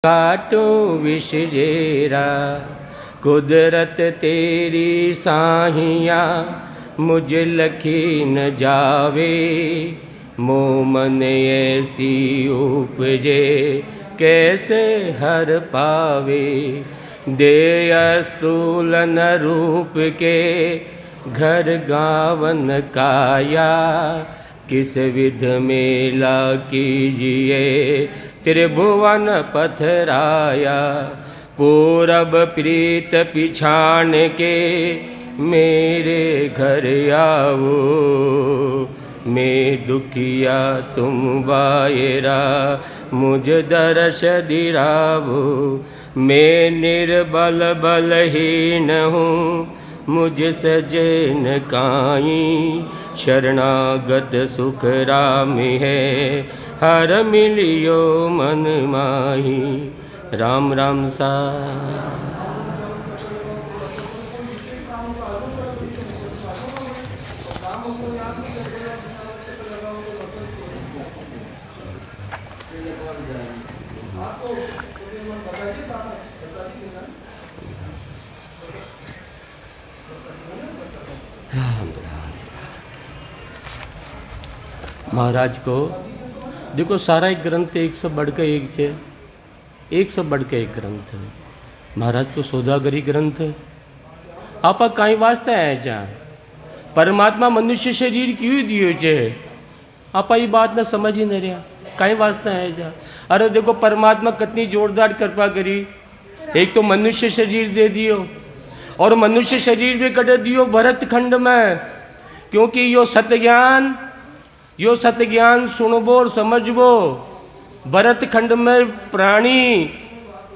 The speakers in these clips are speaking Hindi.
काटूं विषजेरा कुदरत तेरी साहिया मुझ लखी न जावे। मोमन ऐसी उपजे कैसे हर पावे। दे अस्तूलन रूप के घर गावन काया। किस विध मेला कीजिए त्रिभुवन पथराया। पूरब प्रीत पिछाण के मेरे घर आओ। मैं दुखिया तुम बायरा मुझ दर्श दिरावो। मैं निर्बल बलहीन हूँ मुझ सजे न काई। शरणागत सुख राम है हर मिलियो मन माही। राम राम सा महाराज को देखो सारा एक ग्रंथ एक से बढ़कर एक है, एक से बढ़कर एक ग्रंथ है। महाराज को सौदागरी ग्रंथ है। आप कहीं वास्ते आए जा परमात्मा मनुष्य शरीर क्यों दियो चे। आप ये बात ना समझ ही नहीं रहा कहीं वास्ते आए जा। अरे देखो परमात्मा कितनी जोरदार कृपा करी। एक तो मनुष्य शरीर दे दियो और मनुष्य शरीर भी कट दियो भरत खंड में। क्योंकि यो सत्य ज्ञान सुनबो और समझबो। भरत खंड में प्राणी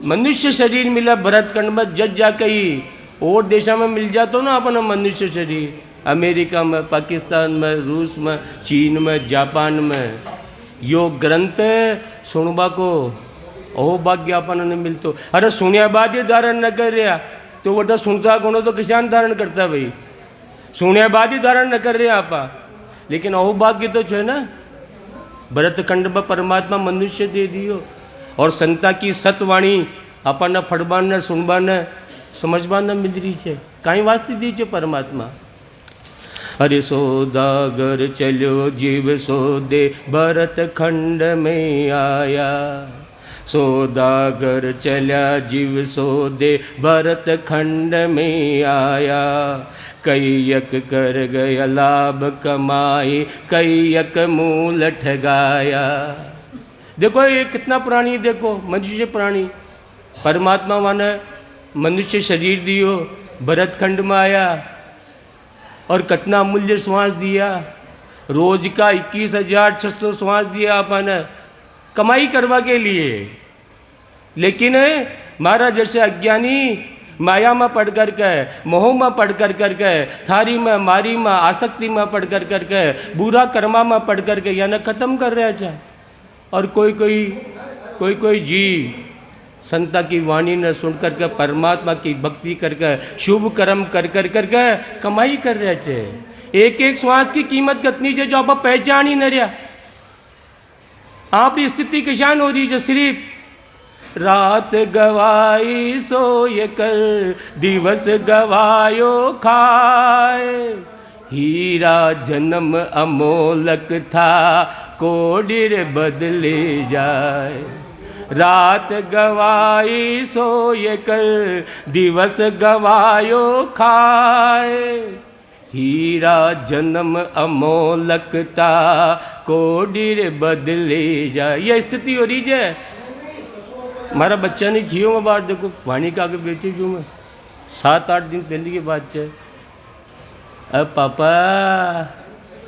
मनुष्य शरीर मिला भरत खंड में जज जा कही और देशा में मिल जातो ना अपना मनुष्य शरीर। अमेरिका में, पाकिस्तान में, रूस में, चीन में, जापान में यो ग्रंथ सुनबा को ओ भाग्य अपन ने मिलतो। अरे सुनिया बाद ही धारण न कर रहा तो वो तो सुनता कौन तो किसान धारण करता भाई। सुनिया बाद ही धारण न कर रहे आपा लेकिन अहो भाग्य तो है ना। भरत खंड में परमात्मा मनुष्य दे दियो और संता की सतवाणी अपन फड़बान सुनबान समझबान मिल रही है। कहीं वास्ते दी है परमात्मा। अरे सौदागर चलो जीव सौदे भरत खंड में आया। सौदागर चला जीव सौदे भरत खंड में आया। कई यक कर गया लाभ कमाए कई यक मूल ठगाया। देखो ये कितना प्राणी, देखो मनुष्य प्राणी परमात्मा माने मनुष्य शरीर दियो भरत खंड में आया और कितना अमूल्य श्वास दिया। रोज का 21,600 श्वास दिया अपन कमाई करवा के लिए। लेकिन मारा जैसे अज्ञानी माया में पढ़ कर के, मोह में पढ़ कर के, थारी में मारी में आसक्ति में पढ़ कर के, बुरा कर्मा में पढ़ कर के यानी खत्म कर रहे हैं। और कोई जीव संता की वाणी ने सुन कर के परमात्मा की भक्ति करके शुभ कर्म कर के कमाई कर रहे थे। एक एक श्वास की कीमत कितनी है जो आप पहचान ही नहीं रहा। आप स्थिति किसान हो रही है। सिर्फ रात गवाई सोय कर दिवस गवायो खाए। हीरा जन्म अमोलक था कोडिर बदले जाए। रात गवाई सोय कर दिवस गवायो खाए। हीरा जन्म अमोलक था कोडिर बदले जाए। यह स्थिति हो रही है। हमारा बच्चा ने खियो में बात देखो वाणी का आगे बेटी जो मैं 7-8 दिन पहले की बात है। अब पापा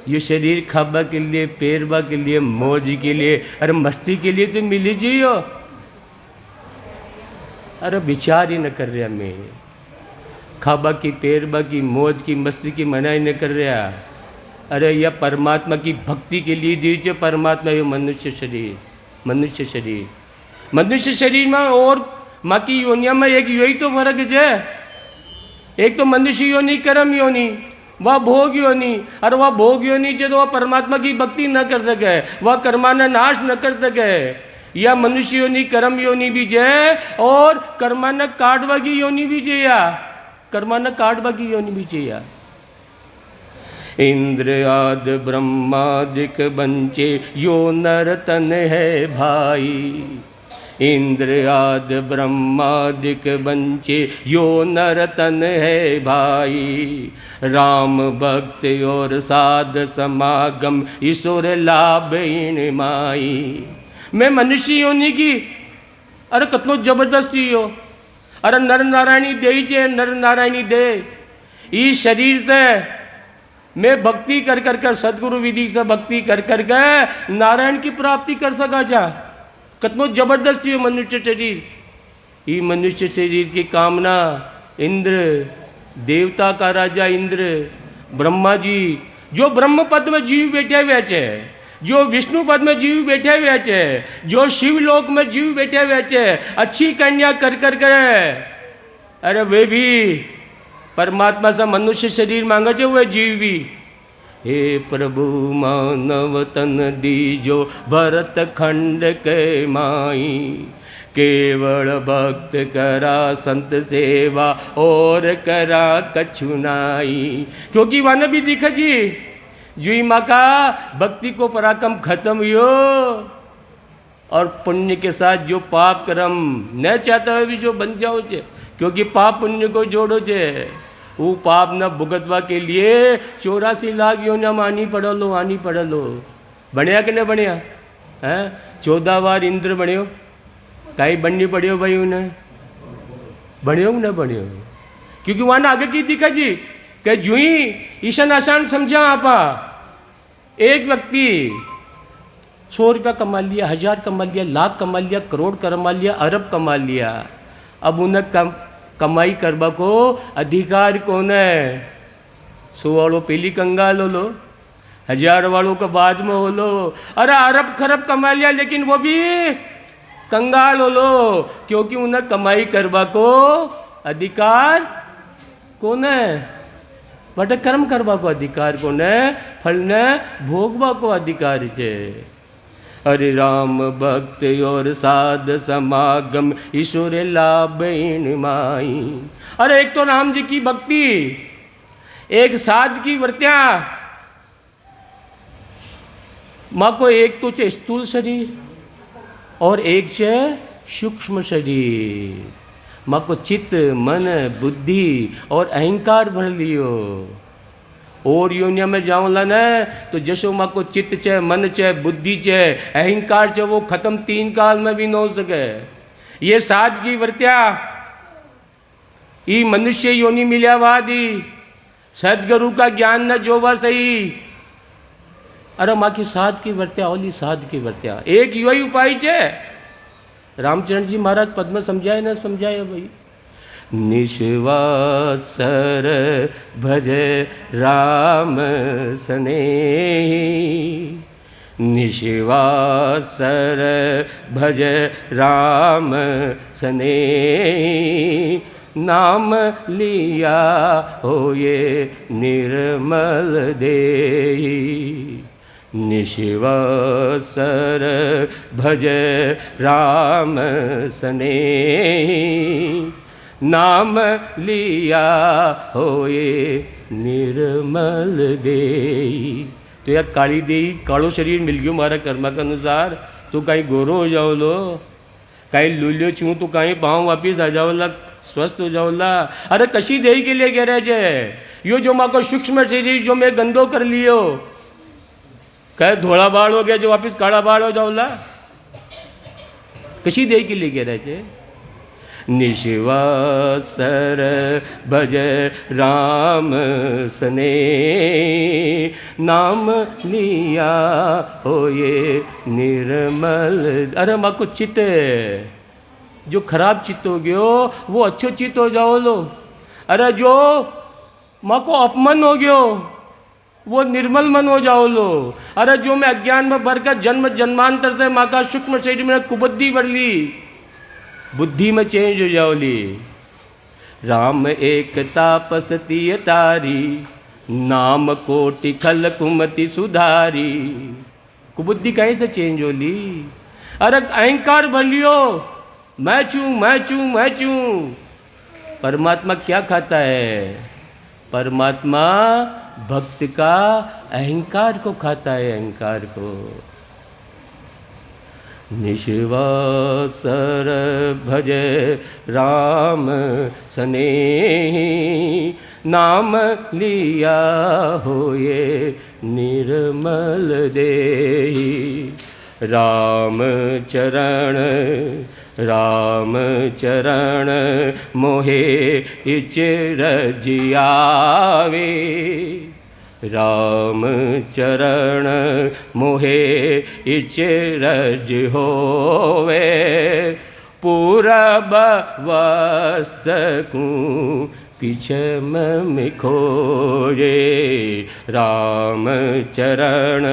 ये शरीर खाबा के लिए, पैरबा के लिए, मौज के लिए, अरे मस्ती के लिए तो मिली जियो। अरे विचार ही न कर रहा मैं। खाबा की, पैरबा की, मौज की, मस्ती की मनाही न कर रहा। अरे यह परमात्मा की भक्ति के लिए दीजिए। परमात्मा ये मनुष्य शरीर में और माँ की योनिया में एक यही तो फर्क है। एक तो मनुष्य योनि, कर्म योनि, वह भोग योनि। और वह भोग योनि जो तो वह परमात्मा की भक्ति न कर सके, वह कर्मा ने नाश न कर सके। या मनुष्य योनि कर्म योनि भी जय और कर्माना काटवागी योनि भी जया कर्माना काटवागी योनि भी जया। इंद्र आद ब्रह्मादिक बंचे यो नर तन है भाई। इंद्र आद ब्रह्मादिक बंचे यो नर तन है भाई। राम भक्त और साध समागम ईश्वर लाभ इन माई। मैं मनुष्य योनि की अरे कतनो जबरदस्ती हो अरे नर नारायणी दे चे नर नारायणी दे इस शरीर से मैं भक्ति कर कर कर सदगुरु विधि से भक्ति कर कर के नारायण की प्राप्ति कर सका जा। कतनो जबरदस्ती हो मनुष्य शरीर। ये मनुष्य शरीर की कामना इंद्र देवता का राजा इंद्र ब्रह्मा जी जो ब्रह्म पद में जीव बैठे हुए थे, जो विष्णु पद में जीव बैठे हुए थे, जो शिवलोक में जीव बैठे हुए थे, अच्छी कन्या कर कर करे अरे वे भी परमात्मा से मनुष्य शरीर मांगे हुए जीव भी। हे प्रभु मानव तन दीजो भरत खंड के माई। केवल भक्त करा संत सेवा और करा कछु नाई। क्योंकि वाने भी दिखा जी जुई माँ का भक्ति को पराक्रम खत्म हुयो और पुण्य के साथ जो पाप कर्म न चाहता है भी जो बन जाओ चे। क्योंकि पाप पुण्य को जोड़ो चे वो पाप न भुगतवा के लिए 84 लाख योनियाँ आनी पड़ लो। बढ़िया कि नहीं बढ़िया है। 14 बार इंद्र बण्यो कहीं बननी पड़ियो भाई उन्हें बढ़ियो न बढ़ियो। क्योंकि वहाँ आगे की दिखा जी कि जुई ईशान आसान समझा आपा एक व्यक्ति 100 रुपया कमा लिया, 1000 कमा लिया, लाख कमा लिया, करोड़ कमा लिया, अरब कमा लिया। अब उन्हें कमाई करबा को अधिकार कौन है। 100 वालों पहली कंगाल हो लो, 1000 वालों का बाद में हो लो। अरे अरब खरब कमा लिया लेकिन वो भी कंगाल हो लो। क्योंकि उन्हें कमाई करबा को अधिकार कौन है। बट कर्म करबा को अधिकार कौन है, फल ने भोगवा को अधिकार है। हरे राम भक्त और साध समागम ईश्वर लाभ इन माई। अरे एक तो राम जी की भक्ति, एक साध की वृत्तियां। माँ को एक तो चे स्थूल शरीर और एक चे सूक्ष्म शरीर। माँ को चित्त मन बुद्धि और अहंकार भर लियो। और योनिया में जाऊँला न तो जशो माँ को चित्त चे मन चे बुद्धि चे अहंकार चे वो खत्म 3 काल में भी न हो सके। ये साध की वृत्तियां ई मनुष्य योनि मिल्या वादी सदगुरु का ज्ञान न जोवा सही। अरे माँ की साध की वृत्तियां ओली साध की वृत्तियां एक यही उपाय चे। रामचंद्र जी महाराज पद में समझाए न समझाए भाई। निश्वासर भज राम सनेही। निश्वासर भज राम सनेही। नाम लिया हो ये निर्मल देही। निश्वासर भज राम सनेही। नाम लिया होए निर्मल देई। तो यार काली देई कालो शरीर मिल गयो मारा कर्मा के अनुसार। तो कहीं गोरो हो जाओ लो, कहीं लूलियो छू तो कहीं पाँव वापिस आ जाओला, स्वस्थ हो जाओला। अरे कशी देई के लिए कह रहे जे यो जो माँ को सूक्ष्म शरीर जो मैं गंदो कर लियो, कहे धोला बाल हो गया जो वापिस काला बाल हो जाओला। कशी देई के लिए कह रहे जे। निश्वासर भज राम सने। नाम लिया हो ये निर्मल। अरे माँ को चित्त जो खराब चित्त हो गयो वो अच्छो चित्त हो जाओ लो। अरे जो माँ को अपमान हो गयो वो निर्मल मन हो जाओ लो। अरे जो मैं अज्ञान में भरकर जन्म जन्मांतर से माँ का सूक्ष्म शरीर में कुबुद्धि भर ली, बुद्धि में चेंज हो जाओली। राम एक तापस तिय तारी। नाम कोटि खल कुमति सुधारी। कुबुद्धि कहीं से चेंज होली। अरे अहंकार भलियो, मैं चूं। परमात्मा क्या खाता है? परमात्मा भक्त का अहंकार को खाता है, अहंकार को। निश्वासर भजे राम सनेही, नाम लिया होए निर्मल देही। राम चरण मोहे इचरज आवे। राम चरण मोहे इचरज होवे। पूरब वस्तु पीछम में खोजे। राम चरण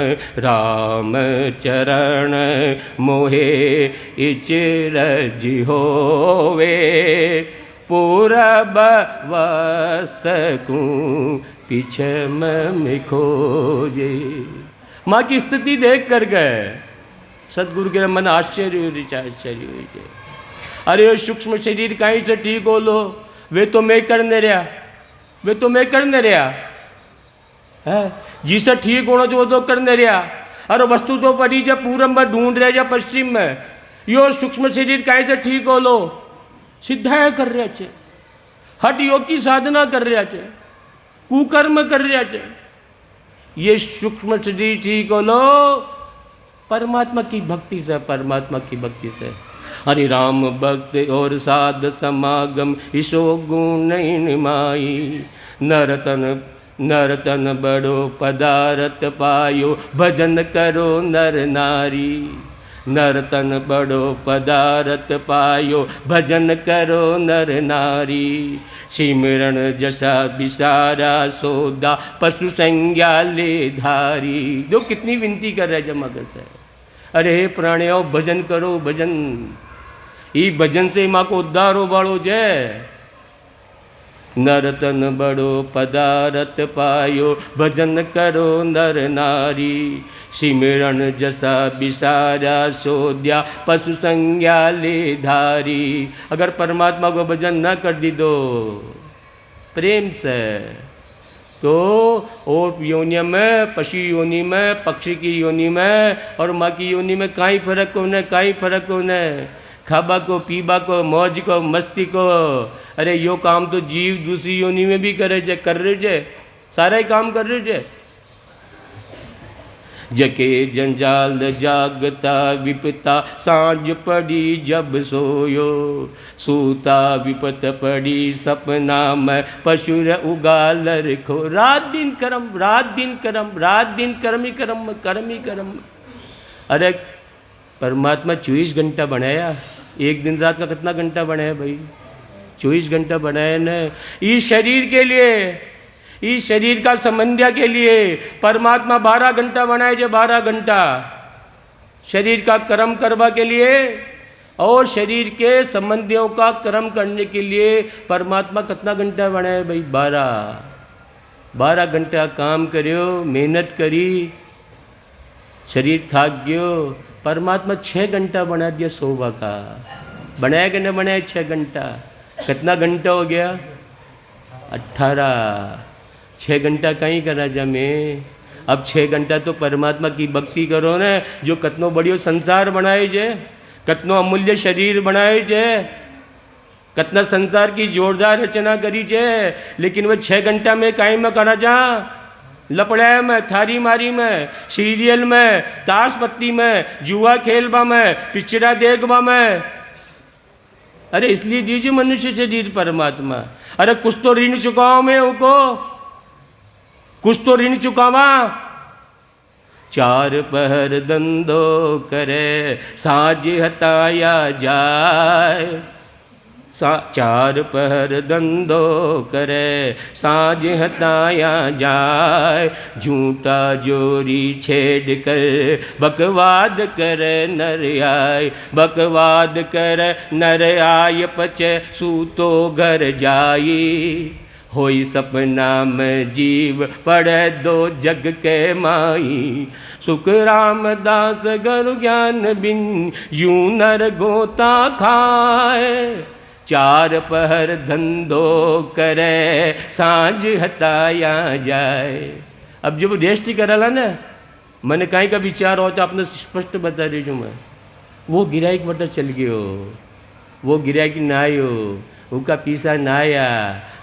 मोहे इचरज होवे। पूरब वस्तु पीछम में खोजे। माँ की स्थिति देख कर गए सदगुरु के मन आश्चर्य हुई। अरे वो सूक्ष्म शरीर कहीं से ठीक हो लो, वे तो मैं करने रहा है। जिसे ठीक होना जो तो करने रहा। अरे वस्तु तो पड़ी जब पूरब में ढूंढ रहे या पश्चिम में, यो सूक्ष्म शरीर कहीं से ठीक हो लो। सिद्धाया कर रहे थे, हठ योग की साधना कर रहे थे, कुकर्म कर रहे थे। ये सूक्ष्म शरीर ठीक हो लो परमात्मा की भक्ति से, परमात्मा की भक्ति से। हरि राम भक्त और साध समागम ईशो गुण निमाई। नरतन बड़ो पदारथ पायो, भजन करो नर नारी। नरतन बड़ो पदारथ पायो, भजन करो नर नारी। सिमरन जसा बिसारा सोदा, पशु संज्ञा ले धारी। दो कितनी विनती कर रहे जमागत से। अरे हे प्राणियों भजन करो, भजन। ई भजन से माँ को उद्धार हो बाड़ो जय। नरतन बड़ो पदारथ पायो, भजन करो नर नारी। सिमरन जसा बिसारा सोद्या, पशु संज्ञा ले धारी। अगर परमात्मा को भजन न कर दी दो प्रेम से, तो और योनि में, पशु योनि में, पक्षी की योनि में और माँ की योनि में काई फर्क होने। खाबा को, पीबा को, मौज को, मस्ती को। अरे यो काम तो जीव दूसरी योनि में भी कर रहे जे, सारा ही काम कर रहे जे। जके जंजाल जागता विपता, सांझ पड़ी जब सोयो। सूता विपत पड़ी सपना में, पशुर उगालर खो। रात दिन कर्म, कर्म ही कर्म। अरे परमात्मा 24 घंटा बनाया, एक दिन रात का कितना घंटा बनाया भाई? 24 घंटा बनाया न। इस शरीर के लिए, इस शरीर का संबंधिया के लिए परमात्मा 12 घंटा बनाए जो 12 घंटा शरीर का कर्म करवा के लिए, और शरीर के संबंधियों का कर्म करने के लिए परमात्मा कितना घंटा बनाए भाई? 12 घंटा काम करियो, मेहनत करी, शरीर थाक गयो। परमात्मा 6 घंटा बना दिया सोवा का। बनाया कि नहीं बनाया? 6 घंटा। कितना घंटा हो गया? 18। 6 घंटा कहीं करना जमे। अब 6 घंटा तो परमात्मा की भक्ति करो न। जो कितनो बढ़ियो संसार बनाए जे, कितनो अमूल्य शरीर बनाए जे, कितना संसार की जोरदार रचना करी जे, लेकिन वह 6 घंटा में काई में करा जा? लपड़े में, थारी मारी में, सीरियल में, ताश पत्ती में, जुआ खेलबा में, पिक्चरा देखबा में। अरे इसलिए दीजिए मनुष्य शरीर परमात्मा। अरे कुछ तो ऋण चुकाओ मैं उनको, कुछ तो ऋण चुकावा। 4 पहर धंधो करे, साँझ हताया जाए। 4 पहर धंधो करे, साँझ हताया जाए। झूठा जोरी छेड़ कर, बकवाद कर नर आय। बकवाद कर नर आय, पचे सूतो घर जाई। होई सपना में जीव पढ़े दो जग के माई। सुख रामदास गुरु ज्ञान बिन यूं नर गोता खाए। चार पहर धंधो करे सांझ हताया जाए। अब जब रेस्ट करला ना मैंने कहीं का विचार हो तो आपने स्पष्ट बता दीजू मैं वो गिराइक वटा चल गयो, वो गिराइक ना आयो, उसका पीसा ना आया,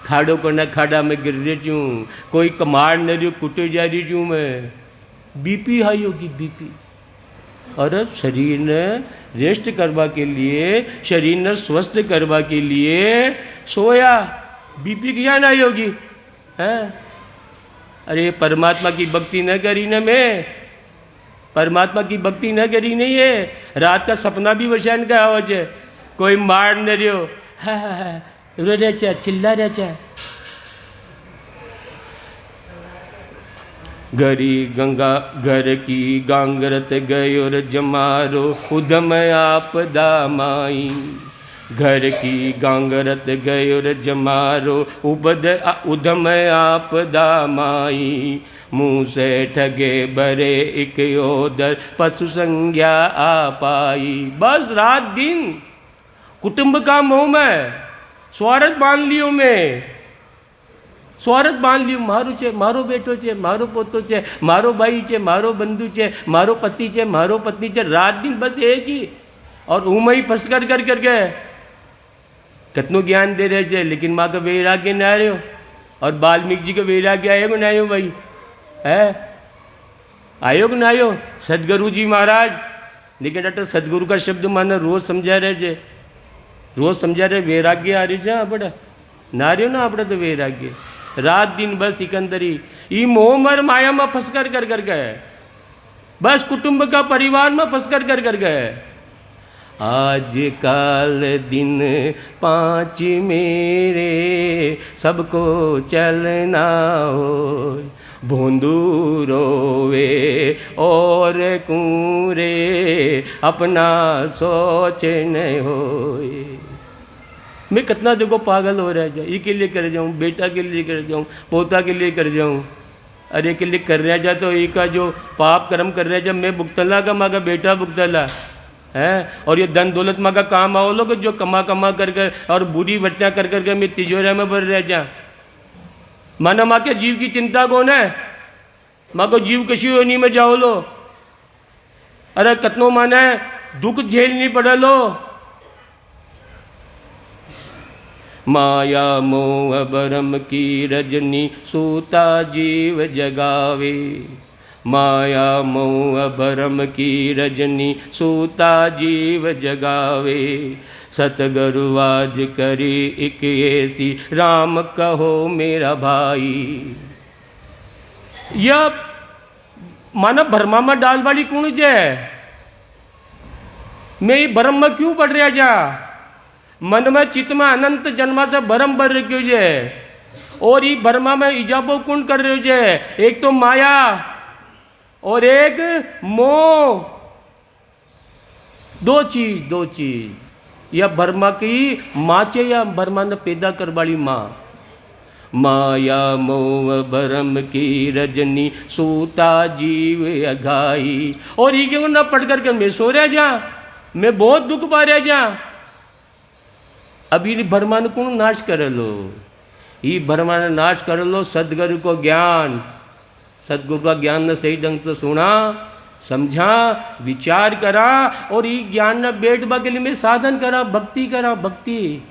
खाड़ो को न खाड़ा में गिर रही चूँ, कोई कमार न रही कुटे जा रही चूँ मैं, बीपी हाई होगी बीपी। और शरीर ने रेस्ट करवा के लिए, शरीर ने स्वस्थ करवा के लिए सोया, बीपी की क्या नहीं होगी है? अरे परमात्मा की भक्ति न करी न मैं, परमात्मा की भक्ति न करी नहीं है। रात का सपना भी वशान का आवाज है, कोई मार न रहो, रो रहा चिल्ला रहा। घरी गंगा घर की गांगरत गयोर जमारो उधम आपदा माई। घर की गांगरत गयोर जमारो उधम आपदा माई। मुँह से ठगे बरे एक ओदर पशु संज्ञा आ पाई। बस रात दिन कुटुंब का मोह में स्वार्थ बांध लियो, मैं स्वार्थ बांध लियो। मारो छे, मारो बेटो छे, मारो पोतो छे, मारो भाई छे, मारो बंधु छे, मारो पति छे, मारो पत्नी छे, रात दिन बस एक ही। और उम ही फंस कर करके कितनो ज्ञान दे रहे छे, लेकिन माँ का वैराग्य ना आयो। और वाल्मीकि जी का वैराग्य आयो ना आयो भाई है? आयो कि ना आयो? सदगुरु जी महाराज, लेकिन डॉक्टर सदगुरु का शब्द माने रोज समझा रहे छे, रोज समझा रहे। वैराग्य आ रही है अपने ना रहो ना अपने तो वैराग्य। रात दिन बस सिकंदरी ई मोह मर माया में फंस कर गए, बस कुटुंब का परिवार में फंस कर गए। आज काल दिन 5 मेरे सबको चलना हो। भोंदू रोवे और कूरे अपना सोच नहीं होए। मैं कितना देखो पागल हो रहा है, ये के लिए कर जाऊँ, बेटा के लिए कर जाऊँ, पोता के लिए कर जाऊँ। अरे के लिए कर रहा जा तो ये का जो पाप कर्म कर रहा जा मैं भुगतला का माँ का बेटा भुगतला है। और ये धन दौलत माँ का काम आओ लोग जो कमा कर और बुरी वर्तियाँ कर मैं तिजोरिया में भर रह जा। माना माँ के जीव की चिंता कौन है? माँ को जीव कशी होनी में जाओ लो। अरे कतनो माना है दुख झेल नहीं पड़े लो। माया मोह भरम की रजनी सूता जीव जगावे। माया मोह भरम की रजनी सूता जीव जगावे। सतगुरु आज करी एक ऐसी राम कहो मेरा भाई। यह मानव भरमा में डाल वाली कौन जे? मैं भरम में क्यों पड़ रहा जा? मन में चित्त में अनंत जन्मा से भरम भर रखियो जे। और ये भरमा में इजाबो कौन कर रहे हो जे? एक तो माया और एक मोह। दो चीज या भरमा की माँ चे या भरमा ने पैदा कर वाली माँ। माया मोह भरम की रजनी सूता जीव अघाई। और ये क्यों ना पढ़ कर मैं सो रहा जा, मैं बहुत दुख पा रहा जा। अभी भरमा ने कौन नाश कर लो? ये भरमा ने नाश कर लो सदगुरु को ज्ञान। सदगुरु का ज्ञान ने सही ढंग से सुना, समझा, विचार करा और ये ज्ञान ने बैठ के लिए मैं साधन करा, भक्ति करा, भक्ति।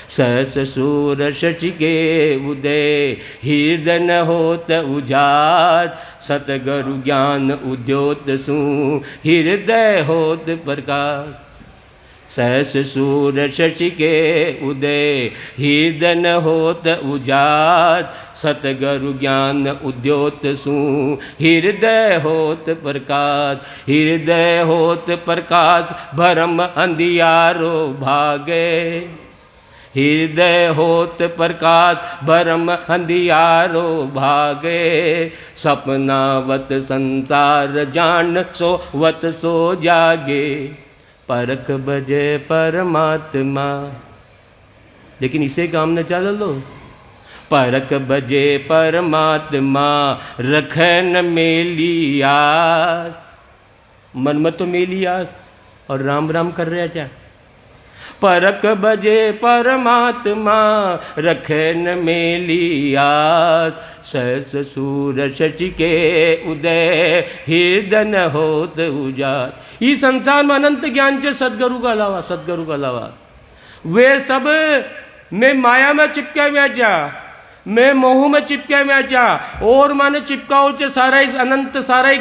सहस सूर शचि के उदय हृदय न होत उजात। सतगुरु ज्ञान उद्योत सु हृदय होत प्रकाश। सहस सूर शशि के उदय हृदय न होत उजात। सतगुरु ज्ञान उद्योत सु हृदय होत प्रकाश। हृदय होत प्रकाश भरम अंधियारो भागे। हृदय होत प्रकाश भरम अंधियारो भागे। सपनावत संसार जान सो वत सो जागे। परख बजे परमात्मा। लेकिन इसे काम न चल लो, परक बजे परमात्मा रखे न मेली आस। मन में तो मेली आस और राम राम कर रहे क्या। परक बजे परमात्मा रखे न मेली आस। सहस सूर शशि के उदय हृदय न होत उजात। इस संसार में अनंत ज्ञान से सदगुरु का अलावा वे सब मैं माया में चिपके में जा, मैं मोह में चिपके में जा और माने चिपकाओ चे सारा इस अनंत सारे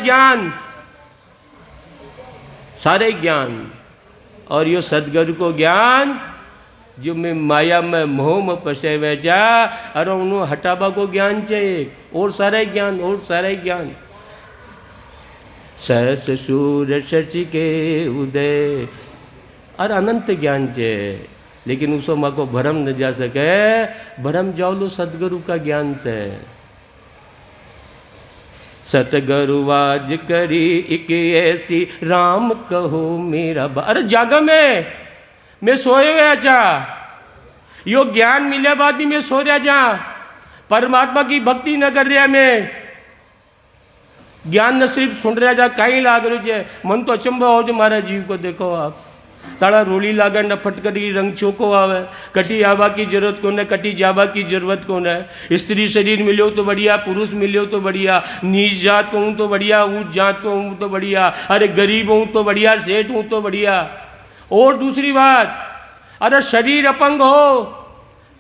ज्ञान और यो सदगुरु को ज्ञान जो मैं माया में मोह में फंसे हुए जा अरे उन्होंने हटाबा को ज्ञान चाहिए और सारे ज्ञान सहस सूर शशि के उदय और अनंत ज्ञान चाहिए। लेकिन उसो माँ को भरम न जा सके, भरम जाओ लो सदगुरु का ज्ञान से। सतगुरु वाज करी एक ऐसी राम कहो मेरा अरे जागा मैं सोए हुए अच्छा यो ज्ञान मिले बाद भी मैं सो रहा जा, परमात्मा की भक्ति न कर रहा, मैं ज्ञान न सिर्फ सुन रहा जा। कहीं लाग रही है मन तो अचंबा हो जो मारा जीव को देखो आप साड़ा रोली लागे न फटकरी रंग चोको आवे। कटी आवा की जरूरत कौन है, कटी जावा की जरूरत कौन है। स्त्री शरीर मिलो तो बढ़िया, पुरुष मिलो तो बढ़िया, नीच जात को हूँ तो बढ़िया, ऊंच जात को हूँ तो बढ़िया, अरे गरीब हूँ तो बढ़िया, सेठ हूँ तो बढ़िया। और दूसरी बात अरे शरीर अपंग हो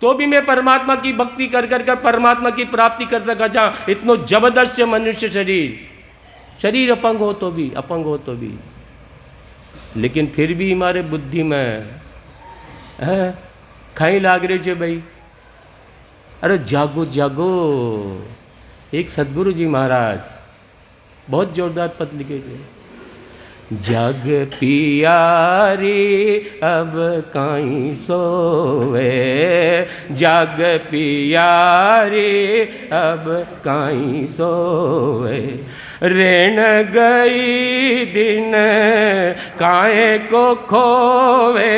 तो भी मैं परमात्मा की भक्ति कर परमात्मा की प्राप्ति कर सका जा। इतनो जबरदस्त मनुष्य शरीर अपंग हो तो भी लेकिन फिर भी हमारे बुद्धि में खाई लाग रहे छे भाई। अरे जागो एक सदगुरु जी महाराज बहुत जोरदार पद लिखे थे। जग पियारी अब काई सोवे, जग पियारी अब काई सोवे। रेण गई दिन काहे को खोवे,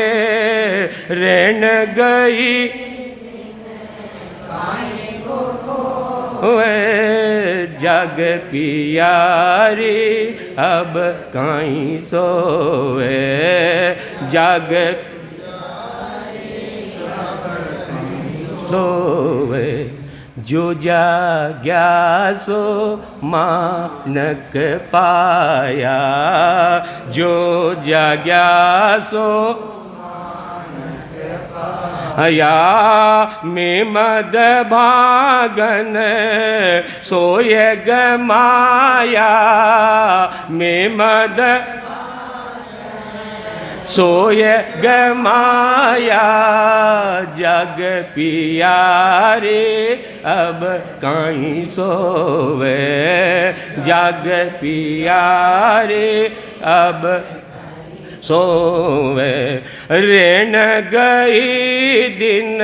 रेण गई जग पियारी अब काई सोवे, जग सोवे। जो जाग्या सो मानक पाया, जो जाग्या सो या में मद भागन सोय गमाया, में मद सोय गमाया। जग पियारे अब काई सोवे, जग पियारे अब सोवे। रेण गई दिन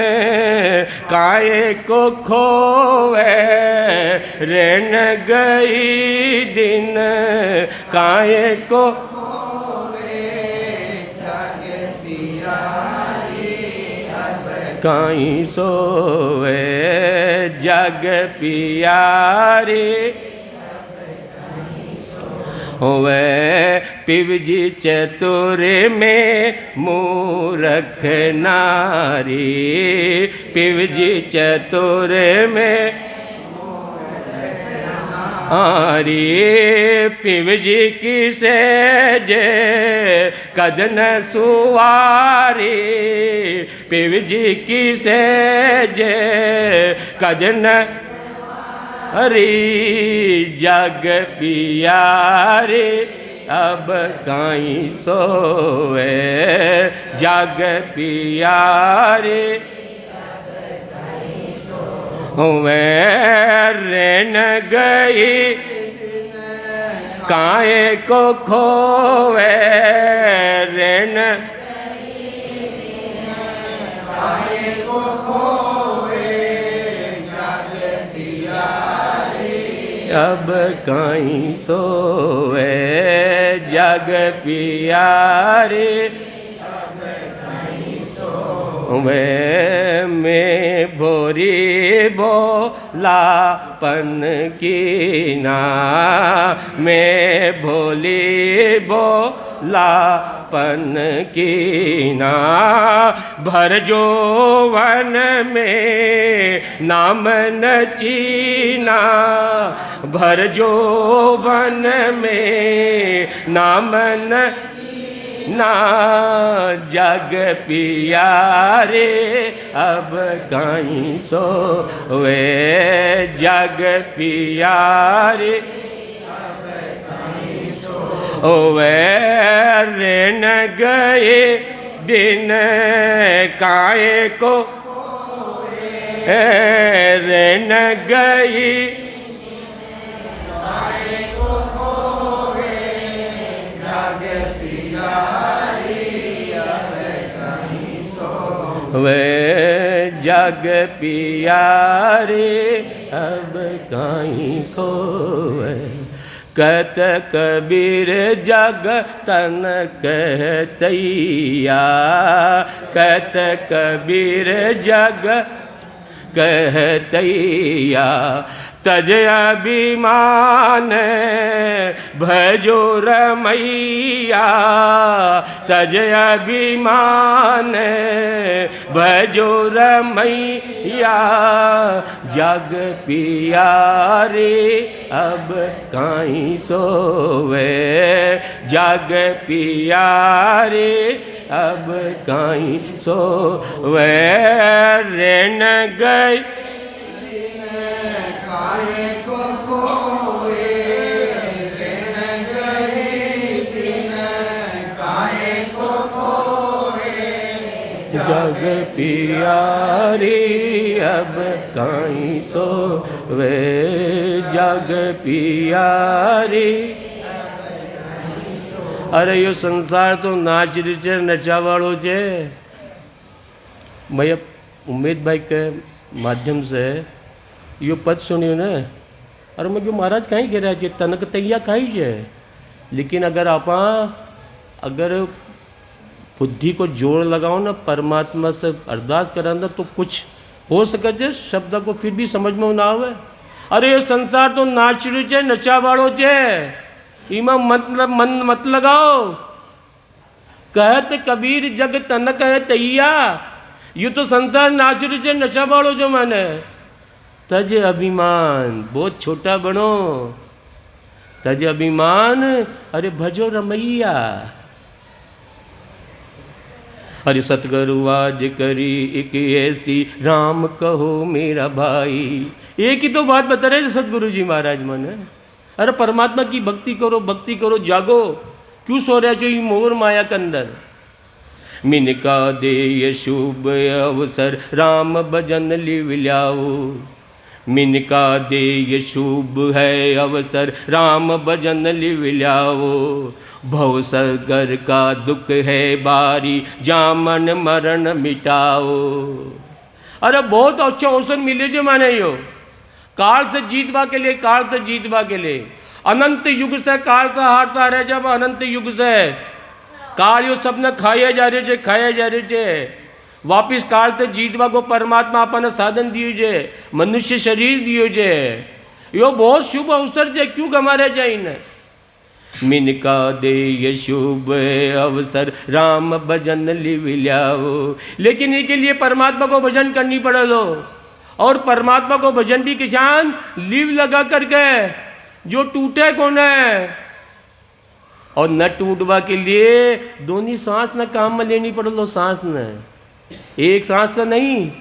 काहे को खोवे, रेण गई दिन काहे को काई सोवे, जग पियारे होवे। पिवजी चतुर में मूरख नारी, पिवजी चतुर में आरी। पिवजी की सेजे कदन सुवारी, पिवजी की सेजे कदन हरी। जग पियारे अब काई सोवे, जग पियारे होवे। रेण गई काहे को खोवे, रेण अब काई सोवे, जग पियारे वे। मैं भोरी भो भोलापन कीना, मैं भोली भोलापन कीना। भर जोवन में नाम नचीना, भर जोवन में नाम ना जग पियारे अब कहीं सोवे, जग पियारे अब कहीं सोवे। रेन गए दिन काए को, रेन गई वे जग पियारे अब कहीं खोवे। कहत कबीर जग तन कहतैया, कहत कबीर जग कहतैया। तज अभिमान भजो रमैया, तज अभिमान भजो रमैया। जग पियारे अब काहीं सोवे, जग पियारे अब काहीं सोवे। रेन गए को खोए, रेन गई दिन काहे को खोए। जग पियारी अब काहीं सोवे, जग पियारी। अरे यो संसार तो नाच रीचे नचावाड़ो छे। मैं उमेद भाई के माध्यम से यो पद सुनियो ने, अरे मैं क्यों महाराज कहीं कह रहा है तनक तैया कहीं है। लेकिन अगर आप अगर बुद्धि को जोड़ लगाओ ना, परमात्मा से अरदास कराना, तो कुछ हो सके शब्द को फिर भी समझ में ना आवे। अरे ये संसार तो नाचड़ू छे, नचावाड़ो छे, इमा मतलब मन मत लगाओ। कहत कबीर जग तनक है तैया, ये तो संसार नाचड़ू छे, नचावाड़ो जो माने। तज अभिमान बहुत छोटा बनो, तज अभिमान अरे भजो रमैया। अरे सतगुरु आज करी एक ऐसी, राम कहो मेरा भाई। एक ही तो बात बता रहे सतगुरु जी महाराज मन। अरे परमात्मा की भक्ति करो, भक्ति करो, जागो। क्यों सो रहे हो ये मोर माया के अंदर। मिनका दे ये शुभ अवसर, राम भजन लिवलाओ। मिनका दे ये शुभ है अवसर, राम भजन लिवलाओ। भव सागर का दुख है बारी, जामन मरण मिटाओ। अरे बहुत अच्छा अवसर मिले जो माने यो काल से जीतवा के लिए, काल से जीतवा के लिए। अनंत युग से काल से हारता रहे, जब अनंत युग से काल यो सबने खाया जा रहे, खाया जा रहे। वापिस काल ते जीतवा को परमात्मा अपन साधन दियो जे, मनुष्य शरीर दियो जे। यो बहुत शुभ अवसर है, क्यों गमारे जाइन। मिनका दे ये शुभ अवसर, राम भजन लिवलाओ। लेकिन इसके लिए परमात्मा को भजन करनी पड़े लो। और परमात्मा को भजन भी किसान लीव लगा करके, जो टूटे कौन है। और न टूटवा के लिए दोनों सांस न काम में लेनी पड़े लो, सांस न एक सांस से नहीं।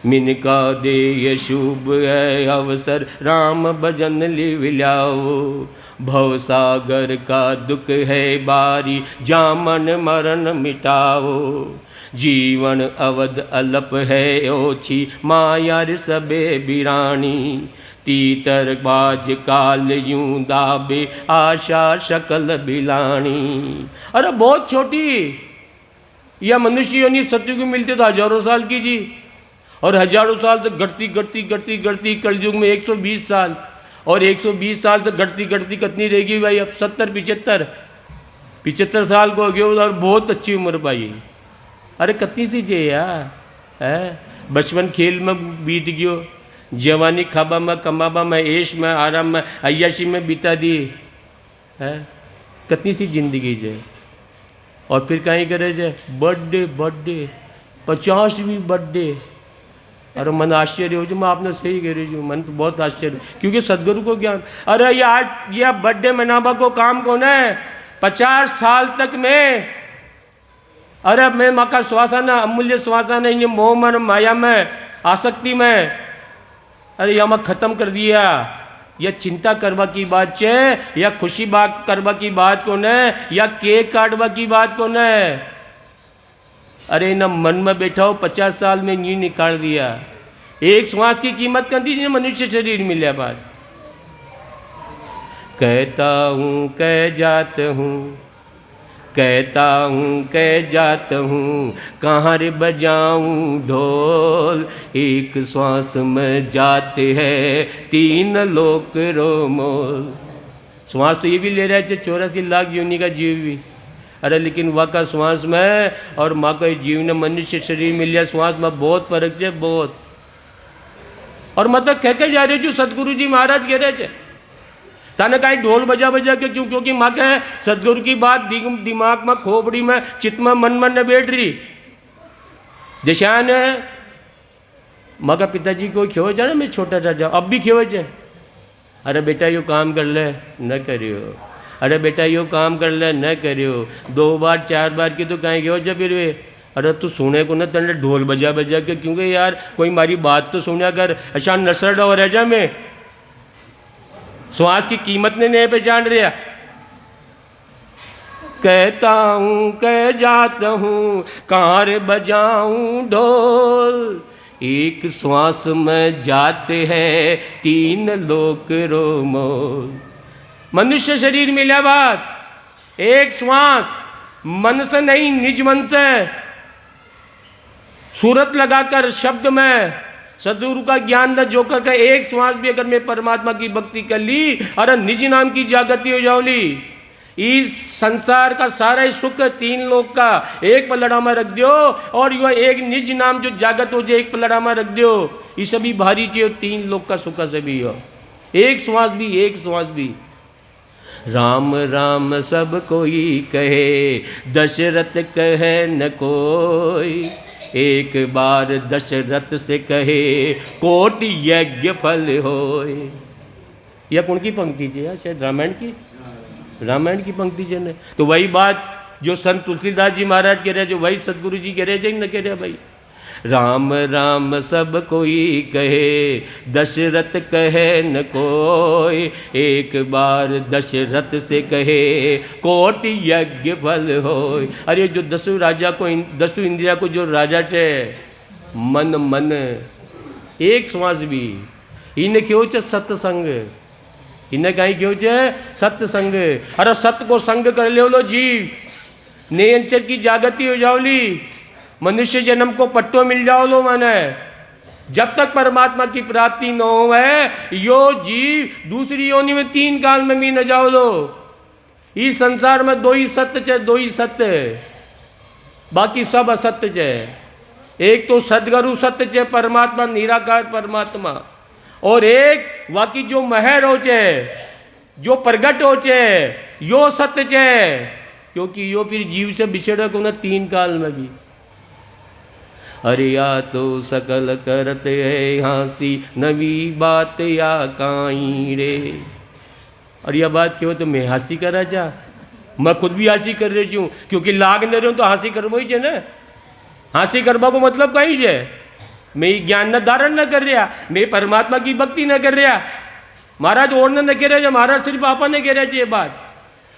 मिनका दे ये शुभ है अवसर, राम भजन लिवलाओ। भव सागर का दुख है बारी, जामन मरण मिटाओ। जीवन अवध अलप है ओछी, माया सबे बिरानी। तीतर बाज काल यूं दाबे, आशा शकल बिलानी। अरे बहुत छोटी यह मनुष्य योनि सत्युग में मिलते तो हजारों साल की जी, और हजारों साल तक घटती घटती घटती घटती कलयुग में 120 साल, और 120 साल तक घटती घटती कितनी रहेगी भाई। अब 70-75 साल को हो गया, और बहुत अच्छी उम्र पाई। अरे कितनी सी चाहिए यार है। बचपन खेल में बीत गयो, जवानी खाबा में कमाबा में ऐश में आराम में अय्याशी में बिता दी है। कितनी सी जिंदगी है। और फिर कहीं करे जे बर्थडे बर्थडे 50वीं बर्थडे। अरे मन आश्चर्य हो जो, मैं आपने सही कह रही हूँ, मन तो बहुत आश्चर्य, क्योंकि सदगुरु को ज्ञान। अरे ये आज यह बर्थडे मनाबा को काम कौन है 50 साल तक में। अरे मैं माँ का श्वासन अमूल्य श्वासन है, ये मोह मन माया में आसक्ति में, अरे यह मैं खत्म कर दिया। यह चिंता करवा की बात है या खुशी बात करवा की बात कौन है, या केक काटवा की बात कौन है। अरे न मन में बैठा हो 50 साल में नी निकाल दिया। एक श्वास की कीमत कर दी मनुष्य शरीर मिले बाद। कहता हूँ कह जात हूँ, कहता हूँ कह जात हूँ, कहाँ रे बजाऊँ ढोल। एक श्वास में जाते हैं 3 लोक रोमोल। श्वास तो ये भी ले रहा है 84 लाख योनि का जीव भी। अरे लेकिन वह का श्वास में और माँ का जीव ने मनुष्य शरीर मिल लिया, श्वास में बहुत फर्क है, बहुत। और मतलब कह के जा रहे जो सदगुरु जी महाराज कह रहे थे ताने कहीं ढोल बजा बजा के, क्यों? क्योंकि माँ के सदगुरु की बात दिमाग में खोपड़ी में चित्त में मन में न बैठ रही। दिशान माँ का पिताजी को खेव जाए ना, मैं छोटा सा जाऊँ अब भी खेव जाए। अरे बेटा यो काम कर ले, न करियो। अरे बेटा यो काम कर ले, न करियो। 2 बार 4 बार की तो कहीं गयो जब फिर वे। अरे तू सुने को ना तने ढोल बजा बजा के, क्योंकि यार कोई हमारी बात तो सुने अगर अच्छा नसर और रह जा में श्वास की कीमत ने नहीं पहचान रहा। कहता हूँ कह जाता हूँ, कहाँ रे बजाऊँ ढोल। एक श्वास में जाते हैं 3 लोक रोमोल। मनुष्य शरीर मिला बात एक श्वास, मन से नहीं निज मन से सूरत लगाकर शब्द में सदगुरु का ज्ञान द जोकर का एक श्वास भी अगर मैं परमात्मा की भक्ति कर ली, अरे निज नाम की जागृति हो जाओली। इस संसार का सारा सुख 3 लोक का एक पलड़ा में रख दियो, और यह एक निज नाम जो जागत हो जाए एक पलड़ा में रख दियो। ये सभी भारी चाहिए 3 लोक का सुख से भी हो। एक श्वास भी, एक श्वास भी। राम राम सब कोई कहे, दशरथ कहे न कोई। एक बार दशरथ से कहे, कोटि यज्ञ फल होय। यह कौन की पंक्ति है? शायद रामायण की पंक्ति है। तो वही बात जो संत तुलसीदास जी महाराज कह रहे, जो वही सदगुरु जी कह रहे, न कह रहे भाई। राम राम सब कोई कहे, दशरथ कहे न कोई। एक बार दशरथ से कहे, कोटि यज्ञ फल होय। अरे जो 10 राजा को 10 इंद्रिया को जो राजा थे मन मन एक श्वास भी इन्हें क्यों चे सत्संग, इन्हें कहीं क्यों चे सत्संग। अरे सत्य को संग कर लो जीव, नेंचर की जागृति हो जाओली, मनुष्य जन्म को पट्टो मिल जाओ लो। माने जब तक परमात्मा की प्राप्ति न हो है यो जीव दूसरी योनि में 3 काल में भी न जाओ लो। इस संसार में 2 ही सत्य है, 2 ही सत्य है, बाकी सब असत्य है। एक तो सदगुरु सत्य है, परमात्मा निराकार परमात्मा, और एक बाकी जो महर हो चे जो प्रगट हो चे यो सत्य है, क्योंकि यो फिर जीव से बिछड़ को न 3 काल में भी। अरे या तो सकल करते है हाँसी, नवी बात या काई रे। और यह बात क्यों तो मैं हंसी करा जा, मैं खुद भी हंसी कर रही हूँ, क्योंकि लाग न रही हूँ तो हंसी करवो ही ना। हंसी करवा को मतलब कहीं है, मैं ज्ञान न धारण न कर रहा, मैं परमात्मा की भक्ति न कर रहा। महाराज और न कह रहे, महाराज सिर्फ आपा ने कह रहे ये बात।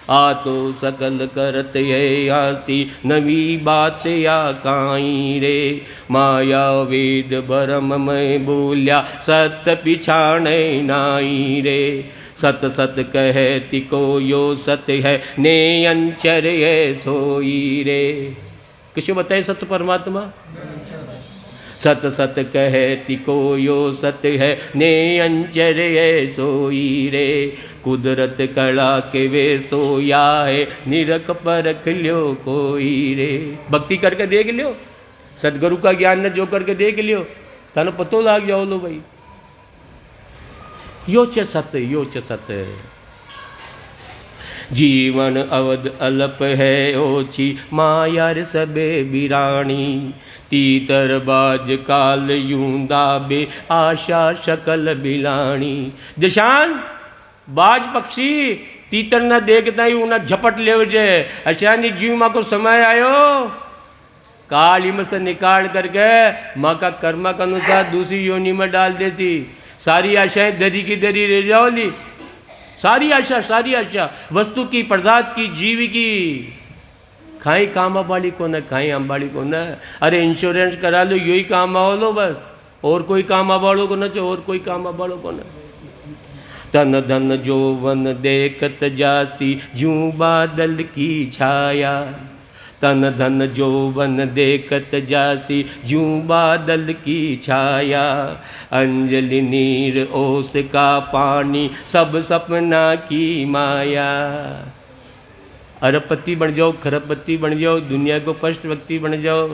आ तो सकल करत ये आसी, नवी बात या काई रे। माया वेद भरम में बोल्या, सत्य पिछाणे नाई रे। सत सत कहती को यो सत्य है, ने अंचर है सोई रे। किसी बताए सत्य परमात्मा? सत सत कहती को यो सत्य है, ने अंचर है सोई रे। कुदरत कला के वे सोया है, निरख परख ल्यो कोई रे। भक्ति करके देख लियो, सदगुरु का ज्ञान न जो करके देख लियो तन पतो लाग जाओ लो भाई। यो च सत्य, यो च सत्य। जीवन अवध अलप है ओछी मायार सबे बिराणी, तीतर बाज काल यूं दाबे आशा शकल बिलाणी। दिशान बाज पक्षी तीतर न देखता ही उन्हें झपट ले जे अशानी जीव माँ को समय आयो काल हिम से निकाल करके माँ का कर्मा का अनुसार दूसरी योनि में डाल देती। सारी आशाएं दरी की दरी रह जाओली, सारी आशा वस्तु की, पदार्थ की, जीव की। खाई काम वाली को न, खाई अंबाड़ी को न। अरे इंश्योरेंस करा लो, यही काम आओ लो बस, और कोई काम वालों को न, और कोई काम वालों को न। तन धन जोवन देखत जाती यूं बादल की छाया, तन धन जोवन देखत जाती यूं बादल की छाया। अंजलि नीर ओस का पानी सब सपना की माया। अरबपति बन जाओ, खरबपति बन जाओ, दुनिया को पष्ट व्यक्ति बन जाओ,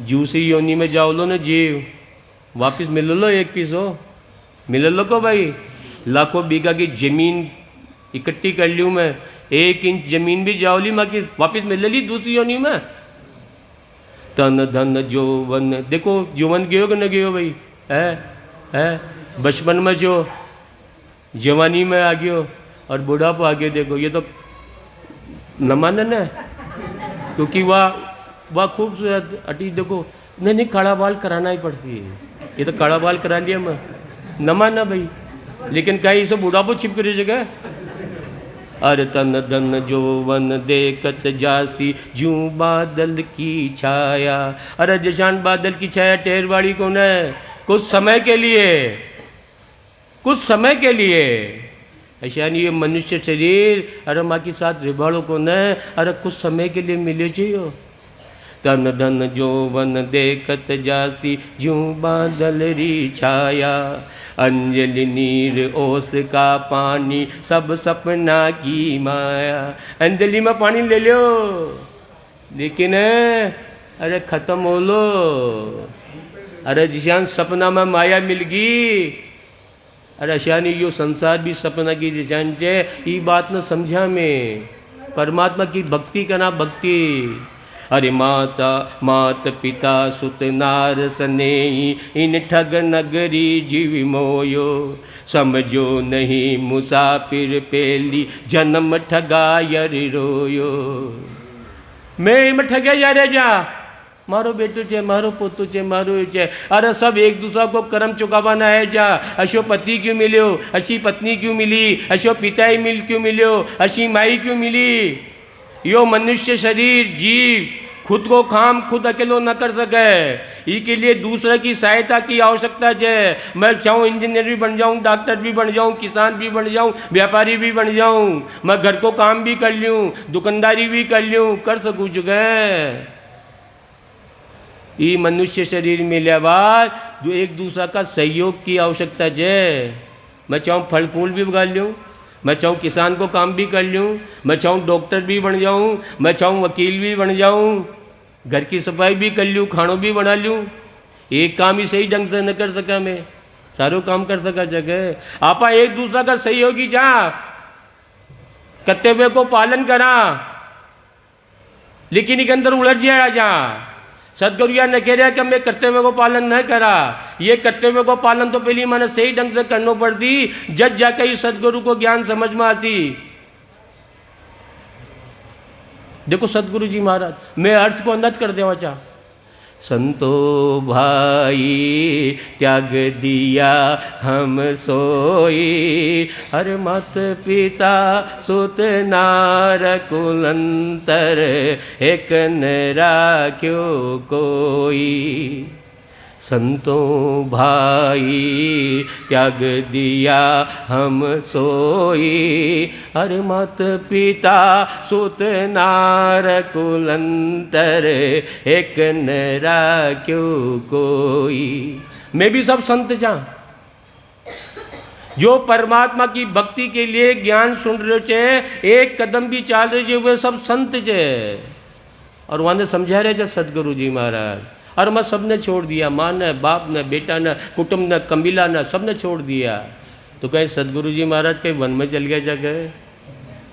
जूसी योनि में जाओ लो न जीव, वापस मिल लो एक पीस हो, मिल लो को भाई। लाखों बीघा की जमीन इकट्ठी कर लूँ मैं, 1 इंच जमीन भी जाओली माँ की वापस मिल ली दूसरी योनि में। तन धन जोवन, देखो जोवन गयो कि न गयो भाई, है बचपन में जो जवानी में आ गयो और बुढ़ापा आ गयो, देखो ये तो न माने न, क्योंकि वाह खूबसूरत अटी। देखो नहीं काला बाल कराना ही पड़ती है, ये तो काला बाल करा लिया मैं, न माना भाई, लेकिन कहीं से बुढ़ापो छिप कर जगह। अरे तन धन जोवन देखत जाती जूं बादल की छाया। अरे जशान बादल की छाया टेरवाड़ी को न, कुछ समय के लिए, कुछ समय के लिए। ऐशानी ये मनुष्य शरीर अरे माँ के साथ रिबाड़ों को न, अरे कुछ समय के लिए मिले चाहिए। तन धन जोवन देखत जाती यूं बादल री छाया। अंजलि नीर ओस का पानी सब सपना की माया। अंजलि में पानी ले लो, लेकिन अरे ख़त्म हो लो। अरे जिशान सपना में माया मिल गई, अरे अशानी यो संसार भी सपना की जिशान चे। ये बात न समझा में, परमात्मा की भक्ति का ना भक्ति। अरे माता मात पिता सुत नार स्नेही, इन ठग नगरी जीव मोयो। समझो नहीं मुसाफिर पेली, जन्म ठगायर रोयो। मैं इम ठगे जा रे जा, मारो बेटो छे, मारो पोतो छे, मारो छे। अरे सब एक दूसरा को कर्म चुकावाना है जा। अशो पति क्यों मिलो, अशी पत्नी क्यों मिली, अशो पिता मिल क्यों मिलो, अशी माई क्यों मिली। यो मनुष्य शरीर जीव खुद को काम खुद अकेलो न कर सके, इसके लिए दूसरे की सहायता की आवश्यकता है। मैं चाहूँ इंजीनियर भी बन जाऊँ, डॉक्टर भी बन जाऊँ, किसान भी बन जाऊँ, व्यापारी भी बन जाऊँ, मैं घर को काम भी कर लूँ, दुकानदारी भी कर लूँ, कर सकूँ जगह। ये मनुष्य शरीर मिले बाद जो एक दूसरा का सहयोग की आवश्यकता है। मैं चाहूँ फल फूल भी उगा लूँ, मैं चाहूँ किसान को काम भी कर लूँ, मैं चाहूँ डॉक्टर भी बन जाऊँ, मैं चाहूँ वकील भी बन जाऊँ, घर की सफाई भी कर लूँ, खानों भी बना लूँ। एक काम ही सही ढंग से न कर सका, मैं सारों काम कर सका जगह। आपा एक दूसरा का सहयोगी जा, कर्तव्य को पालन करा, लेकिन इसके अंदर उलझ जाया जा। सदगुरु यह न कह रहा कि मैं कर्तव्य को पालन न करा, ये कर्तव्य को पालन तो पहली मैंने सही ढंग से करना पड़ती, जब जाकर ही सदगुरु को ज्ञान समझ में आती। देखो सदगुरु जी महाराज, मैं अर्थ को अनत कर देवा चाह। संतो भाई त्याग दिया हम सोई, हर मात पिता सुत नार कुलंतर, एक न राख्यो कोई। संतों भाई त्याग दिया हम सोई, हर मात पिता सुत नार कुलंतर, एक न राख्यो कोई। मैं भी सब संत जा जो परमात्मा की भक्ति के लिए ज्ञान सुन रहे चे, एक कदम भी चाल रहे वे सब संत चे। और वहाँ ने समझा रहे थे सदगुरु जी महाराज। और मैं सब ने छोड़ दिया, माँ ने, बाप ने, बेटा ने, कुटुंब ने, कबीला ने, सब ने छोड़ दिया। तो कहीं सदगुरु जी महाराज कहीं वन में चल गया जगह,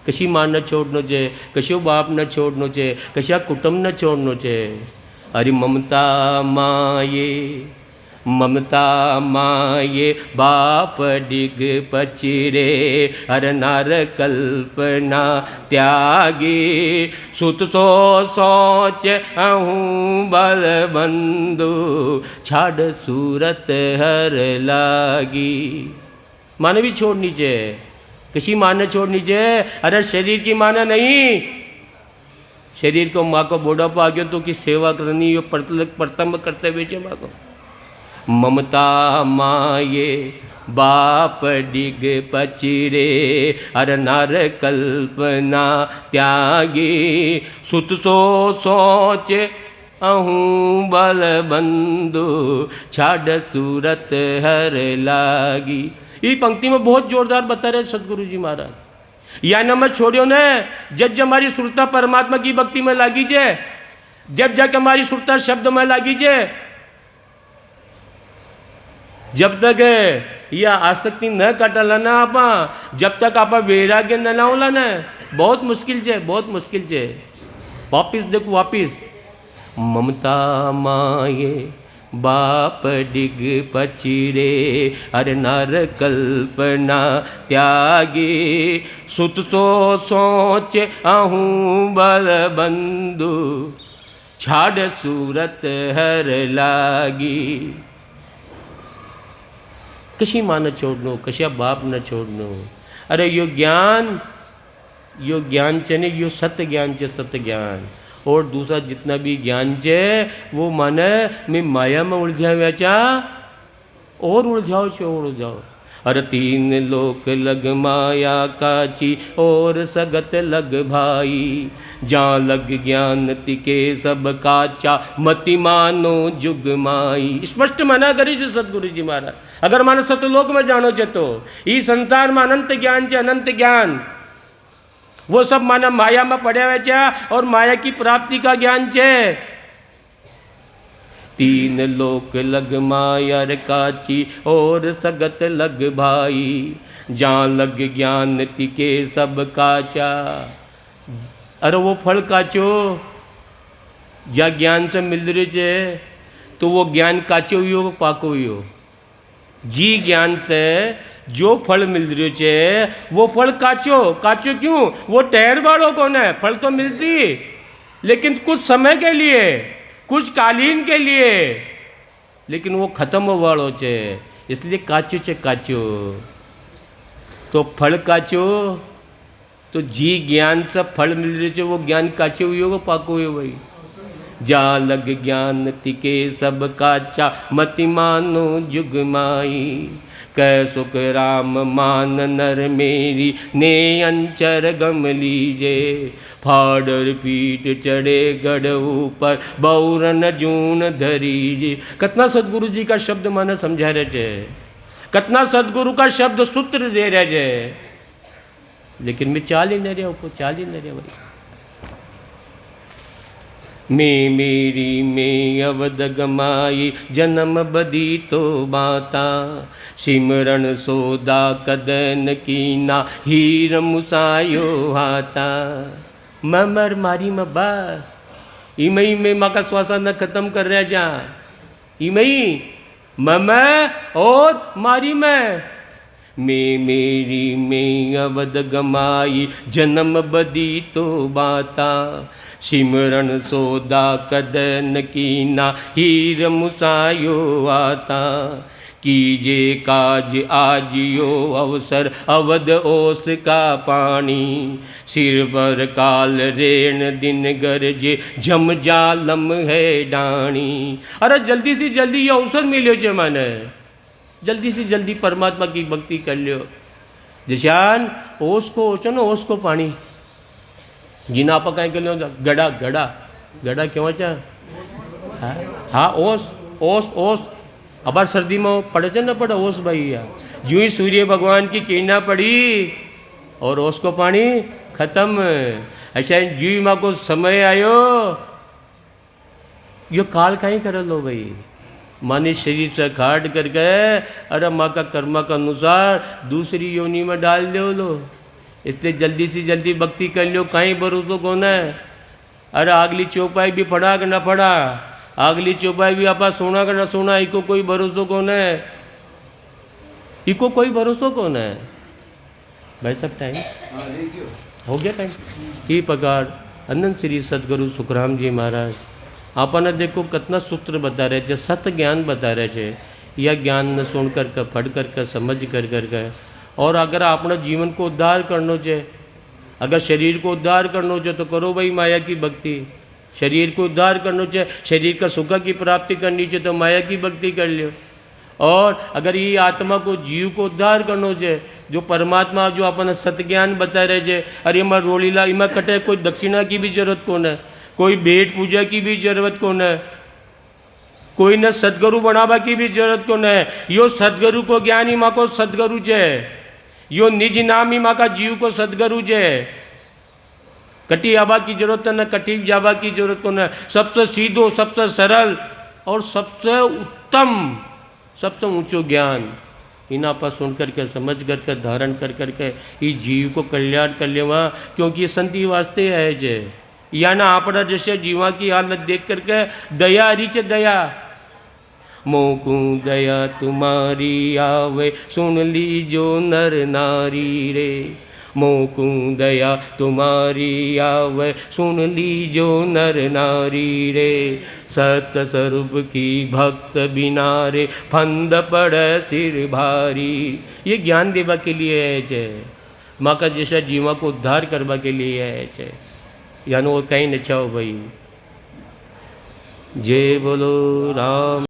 कशी माँ न छोड़नो चे, कशो बाप न छोड़नो चे, कशा कुटुंब न छोड़नो चे। अरे ममता माये, ममता माये बाप डिग पचिरे, हर नार कल्पना त्यागी, सुत तो सोच अहूँ बल बंधु, छाड़ सूरत हर लागी। माने भी छोड़नी चाहिए, किसी माने छोड़नी चाहिए। अरे शरीर की माने नहीं, शरीर को माँ को बुढ़ापा आ गया तो की सेवा करनी, यो प्रथम कर्तव्य है माँ को। ममता माये बाप डिग पचिरे, हर नार कल्पना त्यागी, सुत सो सोच अहूँ बल बंधु, छाड़ सूरत हर लागी। ये पंक्ति में बहुत जोरदार बता रहे सदगुरु जी महाराज। या न मैं छोड़ियो ने, जब हमारी सुरता परमात्मा की भक्ति में लागी जे, जब जाके हमारी सुरता शब्द में लागी जे, जब तक यह आसक्ति न कटला ना आपा, जब तक आपा वैराग्य न होला ना, बहुत मुश्किल छे, बहुत मुश्किल छे। वापिस देखो वापिस, ममता माये बाप डिग पचिरे, हर नार कल्पना त्यागी, सुत तो सोच अहूँ बल बंधु, छाड़ सूरत हर लागी। कशी माँ न छोड़नो, कशा बाप न छोड़नो। अरे यो ज्ञान छे ने, यो सत्य ज्ञान छे, सत्य ज्ञान। और दूसरा जितना भी ज्ञान छे वो माने मैं माया में उलझा हुआ चा, और उलझाओ छे, और उलझाओ। अरे तीन लोक लग माया काची, और सगत लग भाई, जहाँ लग ज्ञान तिके सब काचा, मति मानो जुग माई। स्पष्ट मना करी जो सदगुरु जी महाराज। अगर मानो सतलोक में जानो चे तो ई संसार में अनंत ज्ञान छे, अनंत ज्ञान। वो सब माना माया में पड़े हुए छे, और माया की प्राप्ति का ज्ञान छे। तीन लोक लग माया रे काची, और सगत लग भाई, जहाँ लग ज्ञान तिके सब काचा। अरे वो फल काचो जा ज्ञान से मिल रहे छे, तो वो ज्ञान काचो हुयो पाको हुयो। जी ज्ञान से जो फल मिल रहे छे वो फल काचो। काचो क्यों? वो ठहर वालों को न फल तो मिलती, लेकिन कुछ समय के लिए, कुछ कालीन के लिए, लेकिन वो खत्म हो वालो छे, इसलिए काचो छे, काचो। तो फल काचो, तो जी ज्ञान से फल मिल रहे छे, वो ज्ञान काचो हुयो वो पाको हुयो भाई। जा लग ज्ञान तिके सब काचा, मति मानो जुग माई, कै सुख राम मान नर मेरी, ने अंचर गम लीजे, फाड़र पीठ चढ़े गढ़ ऊपर, बौरन जून धरीजे। कितना सदगुरु जी का शब्द माने समझा रहे थे, कितना सदगुरु का शब्द सूत्र दे रहे थे, लेकिन मैं चाल ही नहीं रहा, ऊपर चाल ही नहीं रहा भाई। मैं मेरी में अवध गमाई, जन्म बदी तो बाता, सिमरन सोदा कदन कीना, हीर मुसायो हाथा। मर मारी में बस इमई में माँ का श्वासा न खत्म कर रहा जा, इमई मम और मारी में मेरी में अवध गमाई, जन्म बदी तो बाता, सिमरन सोदा कदन कीना, हीर मुसायो आता। कीजे काज आजियो अवसर, अवध ओस का पानी, सिर पर काल रेण दिन गरजे, झम जालम है डाणी। अरे जल्दी से जल्दी ये अवसर मिलो छे माने, जल्दी से जल्दी परमात्मा की भक्ति कर लियो। जिशान ओस को ओछो न, ओस को पानी जीना आप कहीं के लिए गड़ा गड़ा गड़ा क्यों चा? हाँ ओस ओस ओस। अबार सर्दी में पड़े चे न पड़े ओस भाई यार, जो ही सूर्य भगवान की किरणा पड़ी और ओस को पानी खत्म। ऐसा जी माँ को समय आयो यो काल कहीं कर लो भाई, माने शरीर से काट करके अरे माँ का कर्मा के अनुसार दूसरी योनि में डाल दो लो, इसलिए जल्दी से जल्दी भक्ति कर लो, कहीं भरोसा कौन है। अरे अगली चौपाई भी पढ़ा कि ना पढ़ा, अगली चौपाई भी आपा सुना कि ना सुना, इको कोई भरोसा कौन है, इको कोई भरोसा कौन है भाई। सब टाइम हो गया टाइम। ये प्रकार अनंत श्री सदगुरु सुखराम जी महाराज आपने देखो कितना सूत्र बता रहे थे, सत्य ज्ञान बता रहे थे, यह ज्ञान न सुन कर पढ़ कर समझ कर और अगर अपना जीवन को उद्धार करना चाहिए, अगर शरीर को उद्धार करना चाहिए तो करो भाई माया की भक्ति, शरीर को उद्धार करना चाहिए, शरीर का सुख की प्राप्ति करनी चाहिए तो माया की भक्ति कर लो। और अगर ये आत्मा को जीव को उद्धार करना चाहिए, जो परमात्मा जो अपना सत्य ज्ञान बता रहे थे, अरे मैं रोलीला इमा कटे, कोई दक्षिणा की भी जरूरत कौन है, कोई भेंट पूजा की भी जरूरत कौन है, कोई न सदगुरु बनावा की भी जरूरत कौन है। यो सदगुरु को ज्ञानी माँ को सदगुरु जे, यो निज नामी माँ का जीव को सदगुरु जे, कटी आबा की जरूरत है न कटी जाबा की जरूरत कौन है। सबसे सीधो, सबसे सरल और सबसे उत्तम, सबसे ऊंचो ज्ञान इना पर सुन करके समझ करके धारण कर करके ये जीव को कल्याण कर लेवा, क्योंकि ये संति वास्ते है जे, या ना आपड़ा जैसे जीवा की हालत देख करके दया रिच दया, मोकू दया तुम्हारी आवे सुन लीजो नर नारी रे, मोकू दया तुम्हारी आवे सुन लीजो नर नारी रे, सत स्वरूप की भक्त बिना रे फंद पड़े सिर भारी। ये ज्ञान देवा के लिए है जय, माँ का जैसा जीवा को उद्धार करवा के लिए है जय, यानी और कहीं न चाहो भाई। जय बोलो राम।